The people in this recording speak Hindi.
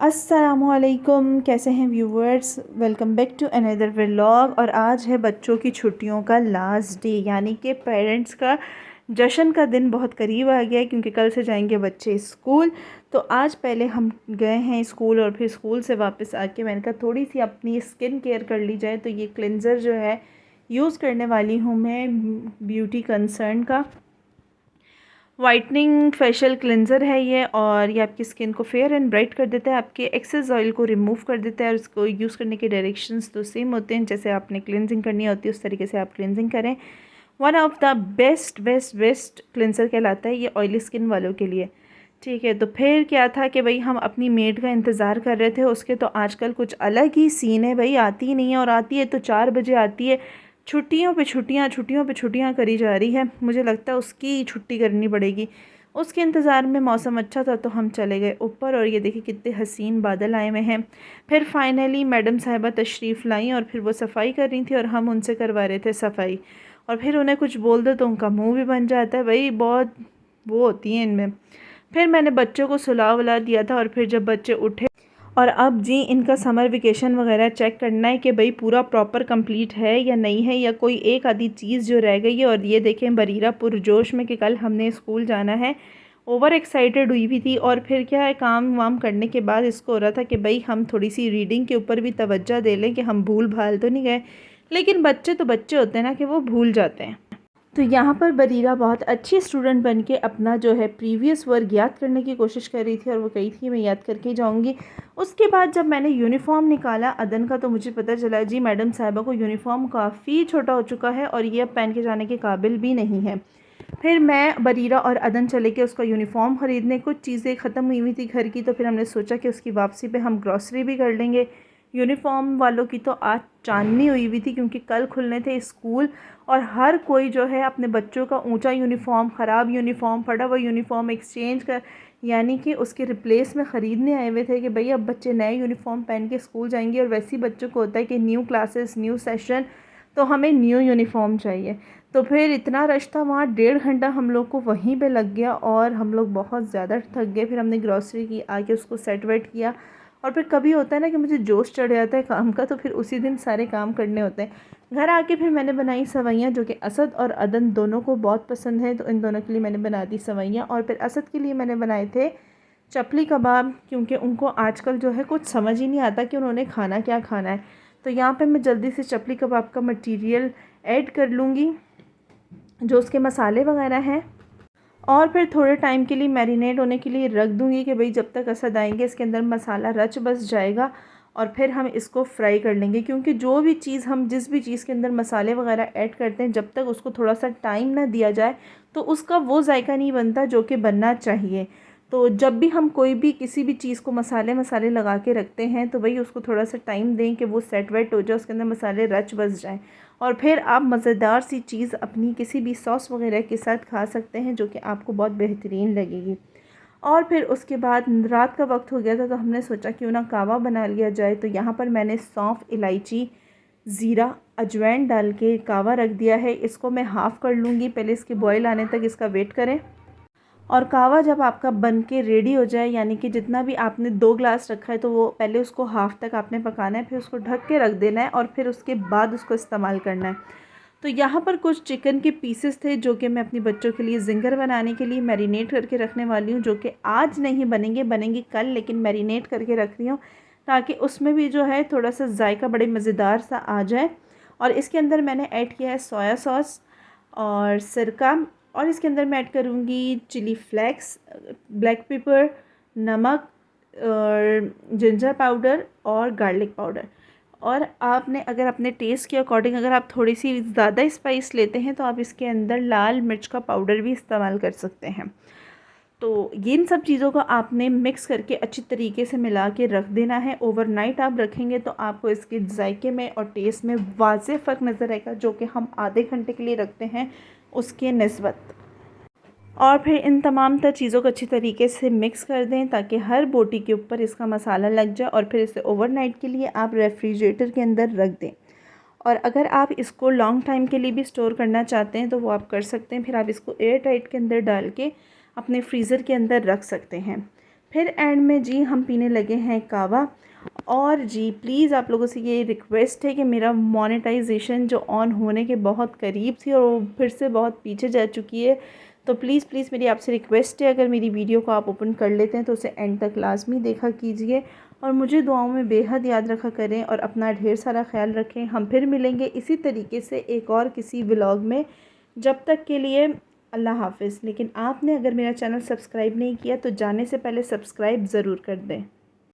अस्सलामुअलैकुम, कैसे हैं viewers. Welcome back to another vlog. और आज है बच्चों की छुट्टियों का लास्ट डे, यानी कि पेरेंट्स का जश्न का दिन बहुत करीब आ गया है, क्योंकि कल से जाएंगे बच्चे स्कूल। तो आज पहले हम गए हैं स्कूल और फिर स्कूल से वापस आके मैंने कहा थोड़ी सी अपनी स्किन केयर कर ली जाए। तो ये क्लिनज़र जो है यूज़ करने वाली हूँ मैं ब्यूटी कंसर्न का वाइटनिंग फेशियल क्लेंज़र है ये। और ये आपकी स्किन को फेयर एंड ब्राइट कर देता है, आपके एक्सेस ऑयल को रिमूव कर देता है। और इसको यूज़ करने के डायरेक्शंस तो सेम होते हैं, जैसे आपने क्लेंजिंग करनी होती है उस तरीके से आप क्लेंजिंग करें। One of the best cleanser कहलाता है ये ऑयली स्किन वालों के लिए। ठीक है, तो फिर क्या था कि भाई हम अपनी मेड का इंतज़ार कर रहे थे। उसके तो आजकल कुछ अलग ही सीन है भाई, आती ही नहीं है, और आती है तो 4 बजे आती है। छुट्टियों पे छुट्टियाँ करी जा रही है। मुझे लगता है उसकी छुट्टी करनी पड़ेगी। उसके इंतज़ार में मौसम अच्छा था तो हम चले गए ऊपर, और ये देखिए कितने हसीन बादल आए हुए हैं। फिर फाइनली मैडम साहिबा तशरीफ़ लाई और फिर वो सफाई कर रही थी और हम उनसे करवा रहे थे सफाई। और फिर उन्हें कुछ बोल दो तो उनका मुँह भी बन जाता है भाई, बहुत वो होती हैं इनमें। फिर मैंने बच्चों को सुला वला दिया था, और फिर जब बच्चे उठे और अब जी इनका समर वेकेशन वगैरह चेक करना है कि भाई पूरा प्रॉपर कंप्लीट है या नहीं है, या कोई एक आधी चीज़ जो रह गई है। और ये देखें बरीरा पुरजोश में कि कल हमने स्कूल जाना है, ओवर एक्साइटेड हुई भी थी। और फिर क्या है, काम वाम करने के बाद इसको हो रहा था कि भाई हम थोड़ी सी रीडिंग के ऊपर भी तवज्जो दे लें कि हम भूल भाल तो नहीं गए। लेकिन बच्चे तो बच्चे होते हैं ना कि वो भूल जाते हैं। तो यहाँ पर बरीरा बहुत अच्छी स्टूडेंट बन के अपना जो है प्रीवियस वर्क याद करने की कोशिश कर रही थी, और वो कही थी मैं याद करके ही जाऊँगी। उसके बाद जब मैंने यूनिफ़ॉर्म निकाला अदन का, तो मुझे पता चला जी मैडम साहिबा को यूनिफ़ॉर्म काफ़ी छोटा हो चुका है और ये अब पहन के जाने के काबिल भी नहीं है। फिर मैं बरीरा और अदन चले के उसका यूनिफ़ॉर्म ख़रीदने। कुछ चीज़ें ख़त्म हुई थी घर की, तो फिर हमने सोचा कि उसकी वापसी पे हम ग्रॉसरी भी कर लेंगे। यूनिफ़ॉर्म वालों की तो आज चांदनी हुई थी, क्योंकि कल खुलने थे स्कूल, और हर कोई जो है अपने बच्चों का ऊंचा यूनिफ़ॉर्म, ख़राब यूनिफ़ॉर्म, फटा हुआ यूनिफ़ॉर्म एक्सचेंज कर, यानी कि उसके रिप्लेस में ख़रीदने आए हुए थे कि भई अब बच्चे नए यूनिफ़ॉर्म पहन के स्कूल जाएंगे। और वैसे ही बच्चों को होता है कि न्यू क्लासेस न्यू सेशन, तो हमें न्यू यूनिफ़ॉर्म चाहिए। तो फिर इतना रश था वहाँ, 1.5 घंटा हम लोग को वहीं पे लग गया और हम लोग बहुत ज़्यादा थक गए। फिर हमने ग्रॉसरी की, आके उसको सेट वेट किया। और फिर कभी होता है ना कि मुझे जोश चढ़ जाता है काम का, तो फिर उसी दिन सारे काम करने होते हैं। घर आके फिर मैंने बनाई सवैयाँ, जो कि असद और अदन दोनों को बहुत पसंद है, तो इन दोनों के लिए मैंने बना दी सवैयाँ। और फिर असद के लिए मैंने बनाए थे चपली कबाब, क्योंकि उनको आजकल जो है कुछ समझ ही नहीं आता कि उन्होंने खाना क्या खाना है। तो यहाँ पे मैं जल्दी से चपली कबाब का मटीरियल ऐड कर लूँगी, जो उसके मसाले वगैरह हैं, और फिर थोड़े टाइम के लिए मैरिनेट होने के लिए रख दूँगी कि भाई जब तक असद आएंगे इसके अंदर मसाला रच बस जाएगा। और फिर हम इसको फ्राई कर लेंगे, क्योंकि जो भी चीज़ हम जिस भी चीज़ के अंदर मसाले वगैरह ऐड करते हैं, जब तक उसको थोड़ा सा टाइम ना दिया जाए तो उसका वो जायका नहीं बनता जो कि बनना चाहिए। तो जब भी हम कोई भी किसी भी चीज़ को मसाले लगा के रखते हैं, तो भाई उसको थोड़ा सा टाइम दें कि वो सेट वेट हो जाए, उसके अंदर मसाले रच बस जाएँ। और फिर आप मज़ेदार सी चीज़ अपनी किसी भी सॉस वगैरह के साथ खा सकते हैं, जो कि आपको बहुत बेहतरीन लगेगी। और फिर उसके बाद रात का वक्त हो गया था, तो हमने सोचा क्यों ना कावा बना लिया जाए। तो यहाँ पर मैंने सौंफ, इलायची, ज़ीरा, अजवाइन डाल के कावा रख दिया है। इसको मैं हाफ़ कर लूँगी, पहले इसके बॉयल आने तक इसका वेट करें। और कावा जब आपका बन के रेडी हो जाए, यानी कि जितना भी आपने 2 ग्लास रखा है, तो वो पहले उसको हाफ़ तक आपने पकाना है, फिर उसको ढक के रख देना है, और फिर उसके बाद उसको इस्तेमाल करना है। तो यहाँ पर कुछ चिकन के पीसेस थे, जो कि मैं अपने बच्चों के लिए ज़िंगर बनाने के लिए मैरिनेट करके रखने वाली हूँ, जो कि आज नहीं बनेंगे, बनेंगे कल, लेकिन मैरिनेट करके रख रही हूँ ताकि उसमें भी जो है थोड़ा सा जायका बड़े मज़ेदार सा आ जाए। और इसके अंदर मैंने ऐड किया है सोया सॉस और सिरका, और इसके अंदर मैं ऐड करूँगी चिली फ्लेक्स, ब्लैक पेपर, नमक, और जिंजर पाउडर और गार्लिक पाउडर। और आपने अगर अपने टेस्ट के अकॉर्डिंग अगर आप थोड़ी सी ज़्यादा स्पाइस लेते हैं, तो आप इसके अंदर लाल मिर्च का पाउडर भी इस्तेमाल कर सकते हैं। तो इन सब चीज़ों को आपने मिक्स करके अच्छी तरीके से मिला के रख देना है। ओवरनाइट आप रखेंगे तो आपको इसके जायके में और टेस्ट में वाज़ेह फ़र्क नज़र आएगा, जो कि हम आधे घंटे के लिए रखते हैं उसके निस्बत। और फिर इन तमाम तर चीज़ों को अच्छी तरीके से मिक्स कर दें ताकि हर बोटी के ऊपर इसका मसाला लग जाए, और फिर इसे ओवरनाइट के लिए आप रेफ्रिजरेटर के अंदर रख दें। और अगर आप इसको लॉन्ग टाइम के लिए भी स्टोर करना चाहते हैं तो वो आप कर सकते हैं। फिर आप इसको एयर टाइट के अंदर डाल के अपने फ्रीज़र के अंदर रख सकते हैं। फिर एंड में जी हम पीने लगे हैं कावा। और जी प्लीज़ आप लोगों से ये रिक्वेस्ट है कि मेरा मोनेटाइजेशन जो ऑन होने के बहुत करीब थी और वो फिर से बहुत पीछे जा चुकी है, तो प्लीज़ प्लीज़ मेरी आपसे रिक्वेस्ट है, अगर मेरी वीडियो को आप ओपन कर लेते हैं तो उसे एंड तक लाजमी देखा कीजिए और मुझे दुआओं में बेहद याद रखा करें और अपना ढेर सारा ख्याल रखें। हम फिर मिलेंगे इसी तरीके से एक और किसी व्लॉग में। जब तक के लिए अल्लाह हाफ़िज़। लेकिन आपने अगर मेरा चैनल सब्सक्राइब नहीं किया तो जाने से पहले सब्सक्राइब ज़रूर कर दें।